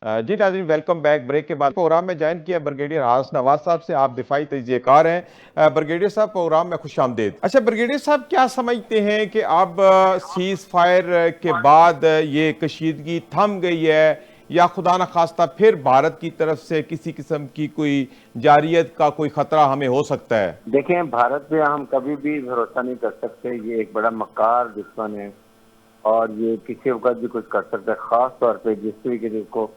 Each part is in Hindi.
जी नाज़रीन, वेलकम बैक। ब्रेक के बाद प्रोग्राम में ज्वाइन किया ब्रिगेडियर हारिस नवाज साहब से। आप दिफाई तजज़ियेकार हैं। ब्रिगेडियर साहब, प्रोग्राम में खुशामदीद। अच्छा ब्रिगेडियर साहब, क्या समझते हैं कि अब सीज फायर के बाद ये कशीदगी थम गई है या खुदा न खास्ता फिर भारत की तरफ से किसी किस्म की कोई जारियत का कोई खतरा हमें हो सकता है? देखें, भारत पे हम कभी भी भरोसा नहीं कर सकते। ये एक बड़ा मक्कार दुश्मन है और ये किसी वक्त भी कुछ कर सकता है। खास तौर पे जिस तरीके से इसको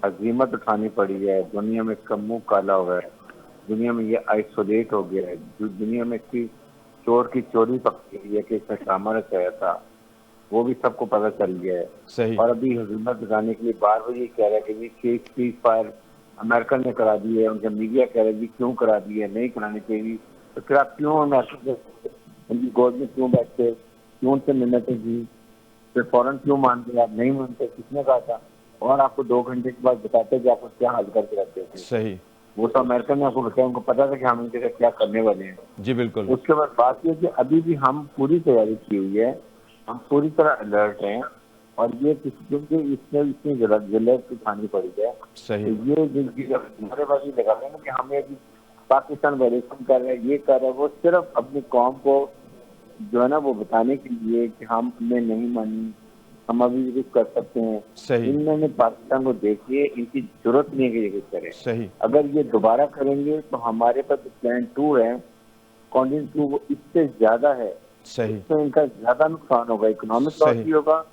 हजीमत उठानी पड़ी है, दुनिया में इसका मुंह काला हुआ है, दुनिया में ये आइसोलेट हो गया है, जो दुनिया में इसकी चोर की चोरी पकड़ी हुई है कि इसने ड्रामा रचाया था, वो भी सबको पता चल गया है। सही। और अभी हजूमत दिखाने के लिए बार बार ये कह रहा है कि ये सीज फायर अमेरिका ने करा दी है। उनका मीडिया कह रहा है जी क्यों करा दी है, नहीं करानी चाहिए। तो फिर आप क्यों अमेरिका के उनकी गोद में क्यों बैठते, क्यों उनसे मिन्नतें की, फिर फौरन क्यों मानते, आप नहीं मानते, किसने कहा था? और आपको 2 घंटे के बाद बताते कि आप उसको क्या हल करके रखते थे। सही। वो तो अमेरिका ने आपको बताया, उनको पता था कि हम इनके साथ क्या करने वाले हैं। जी बिल्कुल। उसके बाद बात यह कि अभी भी हम पूरी तैयारी की हुई है, हम पूरी तरह अलर्ट हैं। और ये क्योंकि इसमें इतनी जिलेट उठानी पड़ी है, तो सही। ये जिनकी जब हमारे पास ये लगा रहे हैं कि हमें अभी पाकिस्तान वेरिएशन कर रहे हैं, ये कर रहे हैं, वो सिर्फ अपनी कौम को जो है ना वो बताने के लिए कि हमने नहीं मानी, हम अभी भी कुछ कर सकते हैं। सही। इन्होंने पाकिस्तान को देखिए, इनकी जरूरत नहीं है कि ये कुछ करें। सही। अगर ये दोबारा करेंगे तो हमारे पास प्लान 2 है, कॉन्टिनेंट 2, वो इससे ज्यादा है। सही। इससे इनका ज्यादा नुकसान होगा, इकोनॉमिक लॉस सही। भी होगा और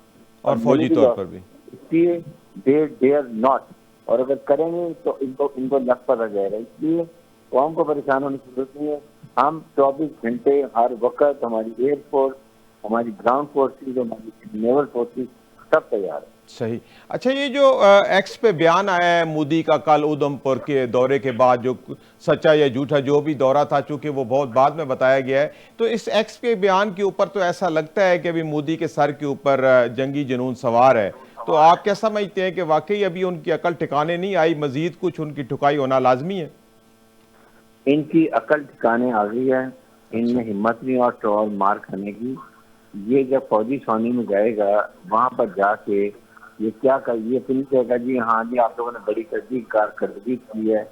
और फौजी मिलिट्री तौर लॉस। पर भी। इसलिए दे आर नॉट, और अगर करेंगे तो इनको इनको लग पता जाएगा। इसलिए कौम को परेशान होने की जरूरत नहीं है। हम 24 घंटे हर वक्त, हमारी एयरफोर्स, हमारी ग्राउंड फोर्सेज, हमारी नेवल फोर्सेज सब तैयार है। सही। अच्छा, ये जो एक्स पे बयान आया है मोदी का कल उधमपुर के दौरे के बाद, जो सच्चा या झूठा जो भी दौरा था, चूंकि वो बहुत बाद में बताया गया है, तो इस एक्स के बयान के ऊपर तो ऐसा लगता है कि अभी मोदी के सर के ऊपर जंगी जुनून सवार है। तो आप क्या समझते हैं कि वाकई अभी उनकी अकल ठिकाने नहीं आई, मजीद कुछ उनकी ठुकाई होना लाजमी है? इनकी अकल ठिकाने आ गई है, अच्छा। इनमें हिम्मत नहीं और तो और मार खाने की। ये जब फौजी छावनी में जाएगा, वहां पर जाके ये क्या कर, ये फिर कहेगा जी हाँ जी आप लोगों ने बड़ी कारकर्दगी की है,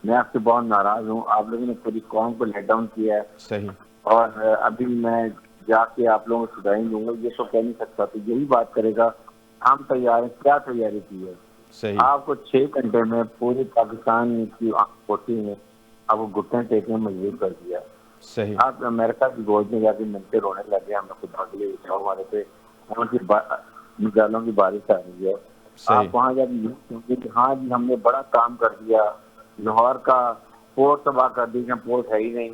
मैं आपसे बहुत नाराज हूँ, आप लोगों ने पूरी कौम को लेट डाउन किया है सही। और अभी मैं जाके आप लोगों को सुधाई दूंगा। ये तो कह नहीं सकता, तो यही बात करेगा हम तैयार हैं। क्या तैयारी की है? सही। आपको 6 घंटे में पूरे पाकिस्तान की फोर्सेज ने आपको घुटने टेकने में मजबूर कर दिया। सही। आप अमेरिका की गोद में जाके मिलते रोने लगे, हमें खुदा के लिए जाओ, हमारे पे मिसाइलों की बारिश आ रही है। सही। आप वहां जाके यूँ सोचिए कि हाँ जी हमने बड़ा काम कर दिया, लाहौर का पोर्ट तबाह कर दिया, पोर्ट है ही नहीं,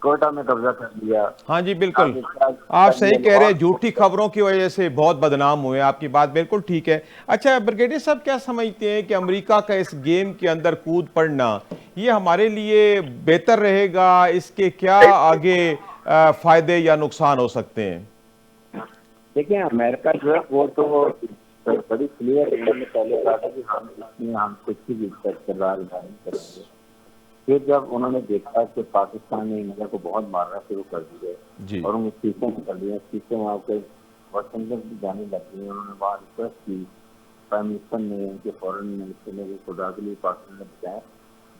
कोयटा में कब्जा कर लिया। हाँ जी बिल्कुल। आप इसका आप कर सही लिया कह रहे लाहौर हैं, झूठी को। खबरों की वजह से बहुत बदनाम हुए। आपकी बात बिल्कुल ठीक है। अच्छा ब्रिगेडियर साहब, क्या समझते हैं कि अमेरिका का इस गेम के अंदर कूद पड़ना ये हमारे लिए बेहतर रहेगा? इसके क्या आगे फायदे या नुकसान हो सकते हैं? देखिए अमेरिका जो है वो तो बड़ी क्लियर है, ने पहले कहा था कि हम इसमें हम कुछ भी करवा नहीं करेंगे। फिर जब उन्होंने देखा कि पाकिस्तान ने इंडिया को बहुत मारना शुरू कर दिया जी। और उन्हें सीटें कर दी, सीटें वहाँ पे वाशिंगटन भी जाने लग गई, उन्होंने वहाँ रिक्वेस्ट की, प्राइम मिनिस्टर ने, उनके फॉरेन मिनिस्टर ने भी खुदा के लिए पाकिस्तान ने बताया।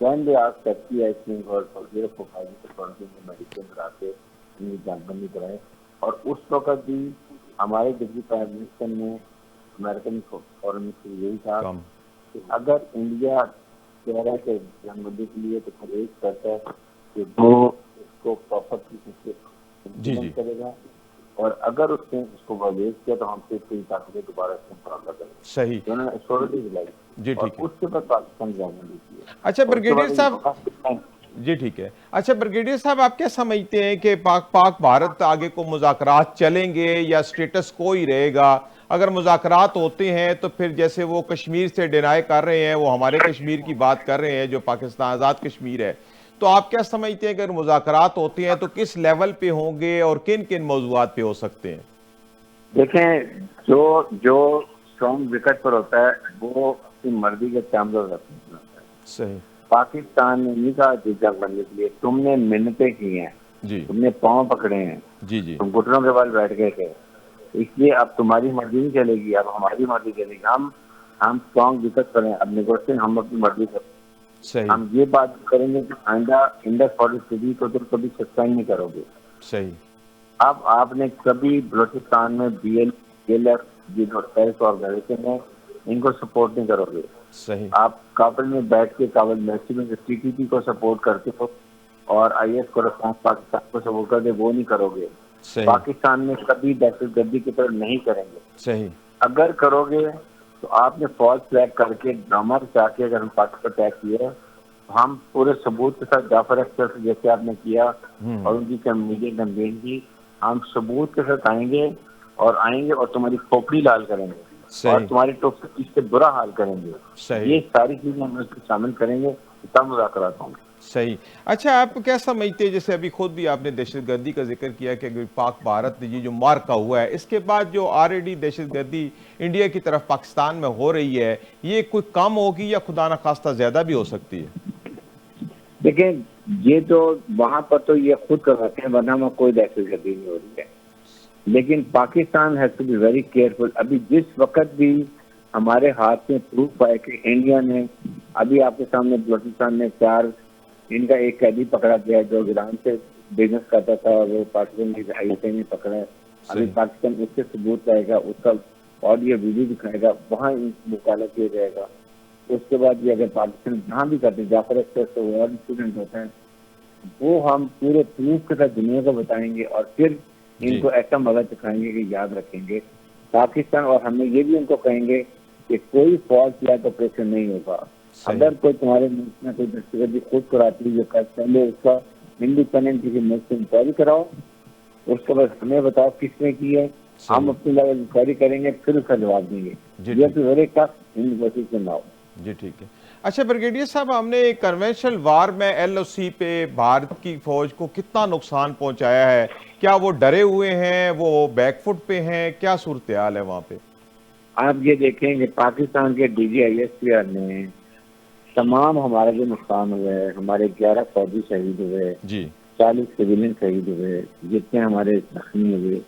दैन दे आज टर्की आई थिंक और सऊदी अरब को मेडिसिन करा के उनकी जानबंदी कराए। और उस वक्त भी हमारे डिप्टी प्राइम मिनिस्टर ने, अमेरिकन फॉरेन मिनिस्टर यही कहा कम। कि अगर इंडिया कह रहा है कि जंगबंदी के लिए तो खरीद करता है कि वो इसको प्रॉपर तरीके से जी। जी। इम्प्लीमेंट करेगा, और अगर उसने इसको वायलेट किया तो हम फिर पूरी ताकतें दोबारा इसमें मुकाबला करेंगे। सही। तो उन्होंने एश्योरिटी दिलाई जी और ठीक है। उसके बाद पाकिस्तान जंगबंदी की है। अच्छा और उसके ब्रिगेडियर बाद साहब। ये जी ठीक है। अच्छा ब्रिगेडियर साहब, आप क्या समझते हैं कि पाक भारत आगे को मुज़ाकरात चलेंगे या स्टेटस को ही रहेगा? अगर मुज़ाकरात होते हैं तो फिर जैसे वो कश्मीर से डिनाई कर रहे हैं, वो हमारे कश्मीर की बात कर रहे हैं जो पाकिस्तान आज़ाद कश्मीर है, तो आप क्या समझते हैं कि अगर मुज़ाकरात होते हैं तो किस लेवल पे होंगे और किन किन मौज़ूआत पे हो सकते हैं? देखें, जो जो स्ट्रॉन्ग विकेट पर होता है वो अपनी मर्जी के कैमरा रखता है। सही। पाकिस्तान ने नहीं कहा कि जंगबंदी के लिए, तुमने मिन्नतें की हैं, जी। तुमने पांव पकड़े हैं, जी। जी। तुम घुटनों के बल बैठ गए थे, इसलिए अब तुम्हारी मर्जी नहीं चलेगी, अब हमारी मर्जी चलेगी। हम हम स्ट्रॉन्ग डिस्कस करें, अब नेगोशिएशन हम अपनी मर्जी करें। सही हम ये बात करेंगे कि आइंदा इंडस वाटर सिटी को तो कभी सस्पेंड नहीं करोगे। सही अब आपने कभी बलूचिस्तान में BLF जो टेररिस्ट ऑर्गेनाइजेशन है इनको सपोर्ट नहीं करोगे। सही आप काबुल में बैठ के काबुल यूनिवर्सिटी में TTP को सपोर्ट करते हो और IS को रिस्पॉन्स पाकिस्तान को सपोर्ट करते, वो नहीं करोगे। सही पाकिस्तान में कभी दहशतगर्दी की तरफ नहीं करेंगे। सही अगर करोगे तो आपने फॉल्स फ्लैग करके ड्रामा रचा के अगर हम पाकिस्तान अटैक किए तो हम पूरे सबूत के साथ जाफर अख्तर से जैसे आपने किया और उनकी मीडिया कैंपेन की, हम सबूत के साथ आएंगे और तुम्हारी खोपड़ी लाल करेंगे और सही तुम्हारी टोपी इससे बुरा हाल करेंगे। सही ये सारी चीजें हम उसमें शामिल करेंगे, तब मुज़ाकरात होंगे। सही। अच्छा, आप क्या समझते हैं, जैसे अभी खुद भी आपने दहशतगर्दी का जिक्र किया कि अगर पाक भारत ये जो मार्का हुआ है, इसके बाद जो ऑलरेडी दहशतगर्दी इंडिया की तरफ पाकिस्तान में हो रही है, ये कोई कम होगी या खुदा न खास्ता ज्यादा भी हो सकती है? देखिए, ये तो वहां पर तो ये खुद करवाते हैं, वरना वहाँ कोई दहशतगर्दी नहीं हो रही है। लेकिन Pakistan has to be very careful. अभी जिस वक्त भी हमारे हाथ में प्रूफ है कि इंडिया ने, अभी आपके सामने बलूचिस्तान में 4 इनका एक कैदी पकड़ा गया है जो ईरान से बिजनेस करता था और वो पाकिस्तान की ISA ने पकड़ा है। अभी पाकिस्तान उससे सबूत लाएगा, उसका ऑडियो वीडियो दिखाएगा, वहाँ मुकाला किया जाएगा। उसके बाद ये अगर पाकिस्तान जहाँ भी करते, जाफर अख्तर से वो और स्टूडेंट होता है, वो हम पूरे प्रूफ के साथ दुनिया को बताएंगे और फिर इनको ऐसा मदद दिखाएंगे कि याद रखेंगे पाकिस्तान। और हमें ये भी उनको कहेंगे कि कोई फॉल्स फ्लैग ऑपरेशन नहीं होगा। अगर कोई तुम्हारे मुल्क में कोई दहशतगर्दी खुद कराती है, पहले उसका इंडिपेंडेंट किसी मुल्क से इंक्वायरी कराओ, उसके बाद हमें बताओ किसने की है, हम अपनी लेवल इंक्वायरी करेंगे, फिर उसका जवाब देंगे। ये तो वेरी टफ इन्वेस्टिगेशन नाउ। जी ठीक है। अच्छा ब्रिगेडियर साहब, हमने कन्वेंशनल वार में LOC पे भारत की फौज को कितना नुकसान पहुंचाया है? क्या वो डरे हुए हैं, वो बैकफुट पे हैं, क्या सूरत हाल है वहां पे? आप ये देखेंगे पाकिस्तान के DGISPR ने तमाम हमारा जो नुकसान हुआ है, हमारे 11 फौजी शहीद हुए जी, 40 सिविलियन शहीद हुए, जितने हमारे जख्मी हुए,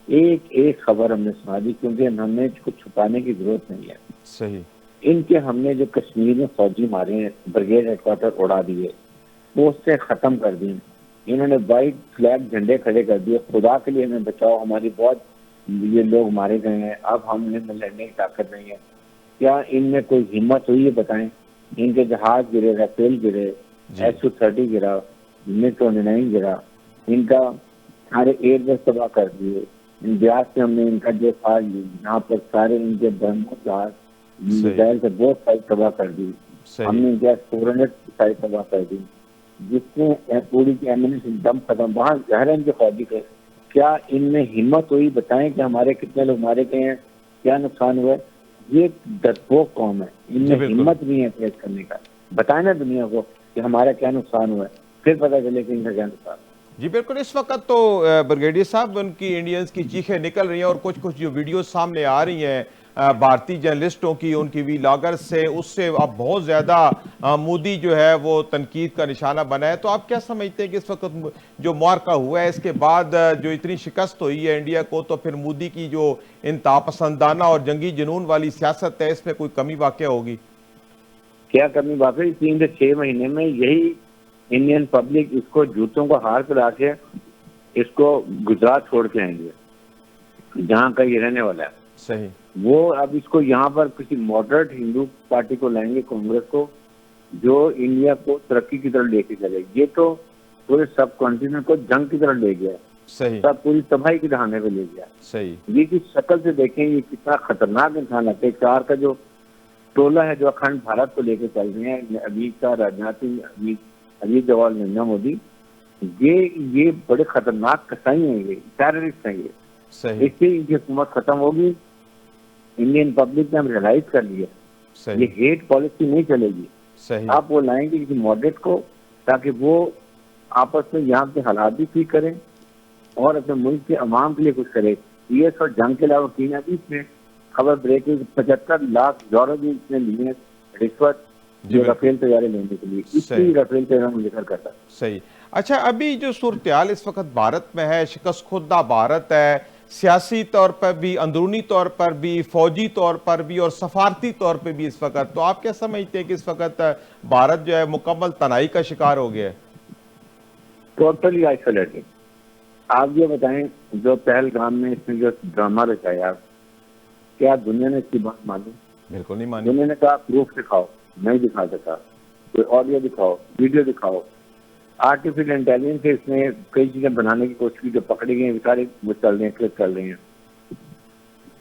एक एक खबर हमने सुना दी, क्योंकि हमें कुछ छुपाने की जरूरत नहीं है। सही। इनके हमने जो कश्मीर में फौजी मारे हैं, ब्रिगेड हेडक्वार्टर उड़ा दिए, वो उससे खत्म कर दी। इन्होंने वाइट फ्लैग झंडे खड़े कर दिए, खुदा के लिए हमें बचाओ, हमारी बहुत ये लोग मारे गए हैं, अब हमने लड़ने की ताकत नहीं है। क्या इनमें कोई हिम्मत हुई है बताएं? इनके जहाज गिरे, राफेल गिरे, SU-30 गिरा, MiG-29 गिरा, इनका सारे एयरबेस तबाह कर दिए। इन ब्यास से हमने इनका जो था यहाँ पर सारे इनके ब्रह्मोस जहाज मिसाइल से बहुत साइड तबाह कर दी। हमने इनके 400 साइड तबाह कर दी, जिसमें पूरी की एमिनेशन दम खत्म। वहाँ जहर इनके फौजी थे। क्या इनमें हिम्मत हुई बताएं कि हमारे कितने लोग मारे गए हैं, क्या नुकसान हुआ है? ये डरपोक कौम है, इनमें हिम्मत नहीं है फेस करने का। बताए ना दुनिया को कि हमारा क्या नुकसान हुआ है, फिर पता चले कि इनका क्या नुकसान। जी बिल्कुल। इस वक्त तो ब्रिगेडियर साहब उनकी इंडियंस की चीखें निकल रही हैं और कुछ कुछ जो वीडियो सामने आ रही हैं भारतीय जर्नलिस्टों की, उनकी वीलॉगर्स से, उससे अब बहुत ज़्यादा मोदी जो है वो तनकीद का निशाना बना है। तो आप क्या समझते हैं कि इस वक्त जो मार्का हुआ है, इसके बाद जो इतनी शिकस्त हुई है इंडिया को, तो फिर मोदी की जो इंतहापसंदाना और जंगी जुनून वाली सियासत है, इसमें कोई कमी वाक़ होगी? क्या कमी वाकई 3 से 6 महीने में यही इंडियन पब्लिक इसको जूतों को हार पिला के इसको गुजरात छोड़ के आएंगे, जहाँ का ये रहने वाला है। सही। वो अब इसको यहाँ पर किसी मॉडरेट हिंदू पार्टी को लाएंगे, कांग्रेस को, जो इंडिया को तरक्की की तरफ लेके चले। ये तो पूरे सब कॉन्टिनेंट को जंग की तरफ ले गया। सही। सब पूरी तबाही की दहाने पे ले गया। सही। ये की शक्ल से देखें ये कितना खतरनाक इंसान है। 4 का जो टोला है जो अखंड भारत को लेके चल रहे हैं, अमित शाह, राजनाथ सिंह, अजीत डोवाल, नरेंद्र मोदी, ये बड़े खतरनाक कसाई हैं, ये टेररिस्ट हैं ये। सही। इससे इनकी हुकूमत खत्म होगी। इंडियन पब्लिक ने हम रियलाइज कर लिया, ये हेट पॉलिसी नहीं चलेगी। सही। आप वो लाएंगे किसी मॉडरेट को, ताकि वो आपस में यहाँ के हालात भी ठीक करें और अपने मुल्क के अवाम के लिए कुछ करे। ये और जंग के अलावा कीना भी इसमें खबर ब्रेक 75 लाख यूरो भी इसने लिए रिश्वत राफेल तैयारी लेने के लिए। इसी राफेल तैयारी में जिक्र करता। सही। अच्छा, अभी जो सूरत हाल इस वक्त भारत में है, शिकस्त खुर्दा भारत है, सियासी तौर पर भी, अंदरूनी तौर पर भी, फौजी तौर पर भी और सफारती तौर पर भी इस वक्त। तो आप क्या समझते हैं कि इस वक्त भारत जो है मुकम्मल तनाई का शिकार हो गया है? Totally isolated. आप ये बताएं, जो पहलगाम में इसने जो ड्रामा रचाया, क्या दुनिया ने इसकी बात मानी? बिल्कुल नहीं मानी। दुनिया ने कहा प्रूफ दिखाओ, नहीं दिखा सका। कोई ऑडियो दिखाओ, वीडियो दिखाओ। आर्टिफिशियल इंटेलिजेंस से इसने कई चीजें बनाने की कोशिश की, जो पकड़ी गई सारे वो चल रहे हैं, क्लिक कर रहे हैं।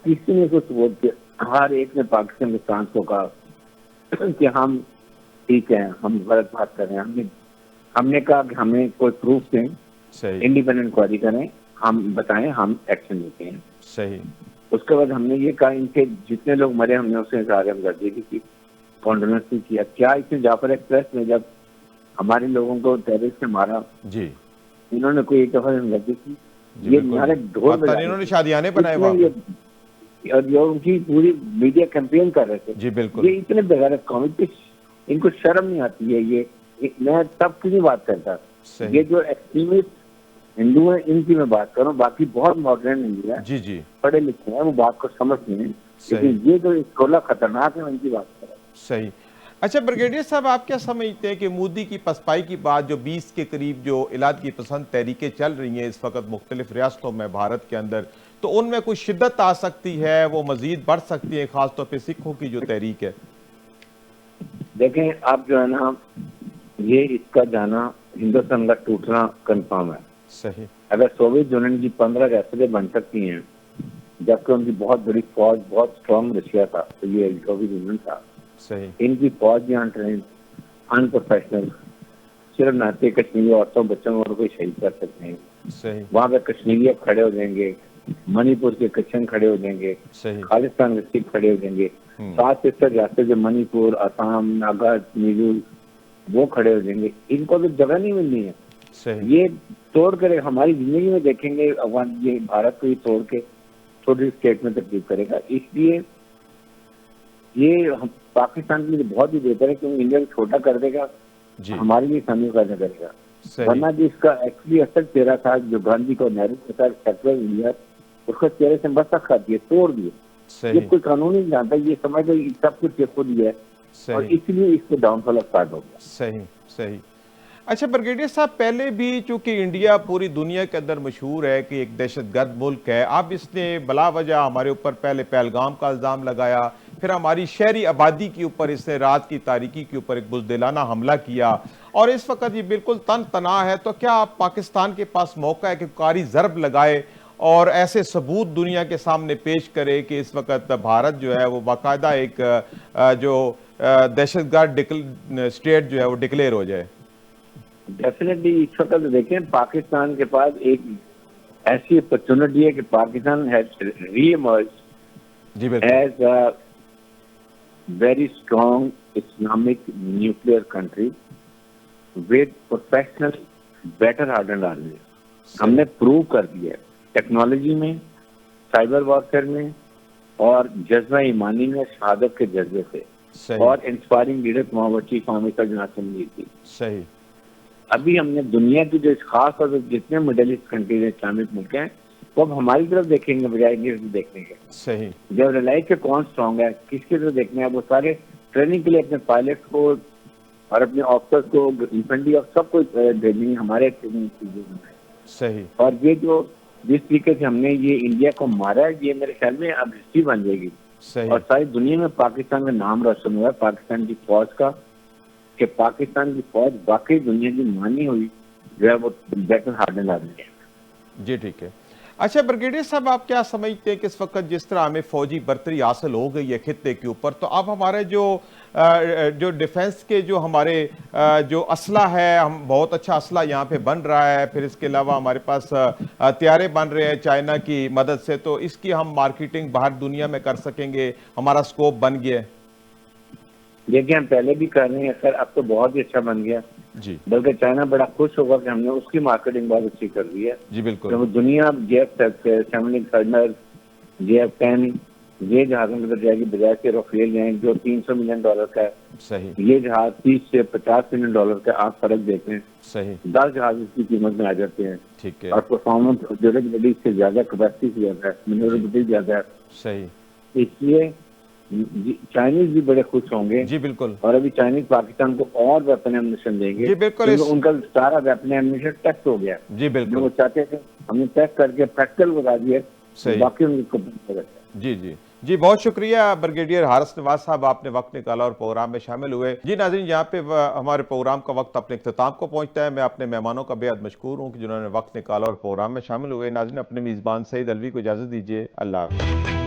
किसी ने कुछ वोट किया, हर एक ने पाकिस्तान के सांस को कहा कि हम ठीक है, हम गलत बात कर रहे हैं। हमने कहा कि हमें कोई प्रूफ दें, सही इंडिपेंडेंट इंक्वायरी करें, हम बताएं, हम एक्शन लेते हैं। सही। उसके बाद हमने ये कहा इनके जितने लोग मरे हमने उससे इजहार हमदर्दी की, कॉन्डोलेंस किया। क्या इसने जाफर एक्सप्रेस में जब हमारे लोगों को टेररिस्ट से मारा जी इन्होंने कोई एक दफा हमदर्दी की? जी ये बिल्कुल। हमारे ढोल पता नहीं इन्होंने शादियाने बनाए वहां इसमें पे। और ये उनकी पूरी मीडिया कैंपेन कर रहे थे। जी बिल्कुल। ये इतने बेगैरत कौम, इनको शर्म नहीं आती है। मैं सब की नहीं बात करता, सही। ये जो एक्सट्रीमिस्ट हिंदू हैं इनकी मैं बात कर रहा हूँ। बाकी बहुत मॉडर्न हिंदू है, जी जी पढ़े लिखे हैं, वो बात को समझते हैं। सही। लेकिन ये जो टोला खतरनाक है उनकी बात कर रहा हूँ। सही। अच्छा ब्रिगेडियर साहब, आप क्या समझते हैं कि मोदी की पसपाई की बात जो 20 के करीब जो इलाकी पसंद तहरीकें चल रही हैं इस वक्त मुख्तलिफ रियासतों में भारत के अंदर, तो उनमें कोई शिद्दत आ सकती है, वो मजीद बढ़ सकती है, खासतौर पर सिखों की जो तहरीक है? देखें आप जो है ना, ये इसका जाना हिंदुस्तान का टूटना कंफर्म है। सही। अगर सोवियत यूनियन की 15 रियासतें बन सकती हैं, जबकि उनकी बहुत बड़ी फौज, बहुत स्ट्रॉन्ग रशिया था, तो ये सोवियत यूनियन था। सही। इनकी फौज भी अनट्रेन्ड, अनप्रोफेशनल, सिर्फ नाते कश्मीरी औरतों बच्चों को कोई शहीद कर सकते हैं। सही। वहां पे कश्मीरी अब खड़े हो जाएंगे, मणिपुर के कच्चन खड़े हो जाएंगे, सही। खालिस्तान के सिख खड़े हो जाएंगे, 7 रियासतें जो मणिपुर, असम, नागा, मिजोरम, वो खड़े हो जाएंगे। इनको तो जगह नहीं मिलनी है। सही। ये तोड़ कर हमारी जिंदगी में देखेंगे, अफगान ये भारत को ही तोड़ के छोटी स्टेट में तब्दील करेगा। इसलिए ये पाकिस्तान के लिए बहुत ही बेहतर है, क्योंकि इंडिया को छोटा कर देगा, हमारे लिए सामने पैदा करेगा। वरना जो इसका एक्चुअली असर चेहरा था, जो गांधी को नेहरू के साथ सेक्युलर इंडिया, उसका चेहरे से मस्तक खा दिए, तोड़ दिए। ये कोई कानून नहीं जानता, ये समझ लो सब कुछ ये खुद ही है, और इसलिए इसको डाउनफॉल स्टार्ट हो गया। सही सही। अच्छा ब्रिगेडियर साहब, पहले भी चूंकि इंडिया पूरी दुनिया के अंदर मशहूर है कि एक दहशतगर्द मुल्क है, अब इसने बला वजह हमारे ऊपर पहले पहलगाम का इल्ज़ाम लगाया, फिर हमारी शहरी आबादी के ऊपर इसने रात की तारीकी के ऊपर एक बुज़दिलाना हमला किया, और इस वक्त ये बिल्कुल तन तना है। तो क्या आप पाकिस्तान के पास मौका है कि कारी ज़रब लगाए और ऐसे सबूत दुनिया के सामने पेश करे कि इस वक्त भारत जो है वो बाकायदा एक जो दहशतगर्द स्टेट जो है वो डिक्लेयर हो जाए? डेफिनेटली इस वक्त देखें, पाकिस्तान के पास एक ऐसी अपॉर्चुनिटी है कि Pakistan has reemerged as a very strong Islamic nuclear country with professional better harden army. हमने प्रूव कर दिया है टेक्नोलॉजी में, साइबर वॉरफेयर में, और जज्बा ईमानी में, शहादत के जज्बे से, और इंस्पायरिंग लीडर मोहब्बती फामी का जनासन दी थी। सही। अभी हमने दुनिया की जो खास तौर पर जितने मिडल ईस्ट कंट्रीज इस्लामिक मुल्क हैं, वो अब हमारी तरफ देखेंगे बजाय देखने के। सही। जब रिलाइज के कौन स्ट्रॉन्ग है, किसकी तरफ देखने हैं, वो सारे ट्रेनिंग के लिए अपने पायलट को और अपने ऑफिसर्स को, इन्फेंट्री और सबको भेजेंगे हमारे ट्रेनिंग चीजें। सही। और ये जो जिस तरीके से हमने ये इंडिया को मारा है, ये मेरे ख्याल में अब हिस्ट्री बन जाएगी। सही। और सारी दुनिया में पाकिस्तान का नाम रोशन हुआ है, पाकिस्तान की फौज का, कि पाकिस्तान की फौज वाकई दुनिया की मानी हुई जो है वो बेटर हार्डन आदमी है। जी ठीक है। अच्छा ब्रिगेडियर साहब, आप क्या समझते हैं कि इस वक्त जिस तरह हमें फौजी बर्तरी हासिल हो गई है खित्ते के ऊपर, तो अब हमारे जो डिफेंस के जो हमारे जो असला है, हम बहुत अच्छा असला यहाँ पे बन रहा है, फिर इसके अलावा हमारे पास हथियारे बन रहे हैं चाइना की मदद से, तो इसकी हम मार्केटिंग बाहर दुनिया में कर सकेंगे, हमारा स्कोप बन गया है? देखिए हम पहले भी कर रहे हैं सर, अब तो बहुत ही अच्छा बन गया जी। बल्कि चाइना बड़ा खुश होगा कि हमने उसकी मार्केटिंग बहुत अच्छी कर दी है। जी बिल्कुल। तो दुनिया JF-7, JF-10, ये जहाजों के अंदर जाएगी, बजाय के राफेल हैं जो $300 मिलियन का है, सही ये जहाज $30 से $50 मिलियन का। आप फर्क देखें, सही 10 जहाज इसकी कीमत में आ जाते हैं। ठीक है और परफॉर्मेंस ड्यूरेबिलिटी से ज्यादा, कैपेसिटी से ज्यादा है, मैन्योरेबिलिटी ज्यादा है। सही इसलिए चाइनीज भी बड़े खुश होंगे। जी बिल्कुल और अभी चाइनीज पाकिस्तान को और वेपन एमिनेशन देंगे, जी बिल्कुल क्योंकि उनका सारा वेपन एमिनेशन टेस्ट हो गया। जी जो बिल्कुल वो चाहते थे हमने टेस्ट करके प्रैक्टिकल बता दिया, सही बाकी उनको पता है। जी जी जी बहुत शुक्रिया ब्रिगेडियर हारिस नवाज साहब, आपने वक्त निकाला और प्रोग्राम में शामिल हुए। जी नाज़रीन, यहाँ पे हमारे प्रोग्राम का वक्त अपने इख्तिताम को पहुँचता है। मैं अपने मेहमानों का बेहद मशकूर हूँ कि जिन्होंने वक्त निकाला और प्रोग्राम में शामिल हुए। नाज़रीन, अपने मेज़बान सईद अलवी को इजाज़त दीजिए। अल्लाह हाफ़िज़।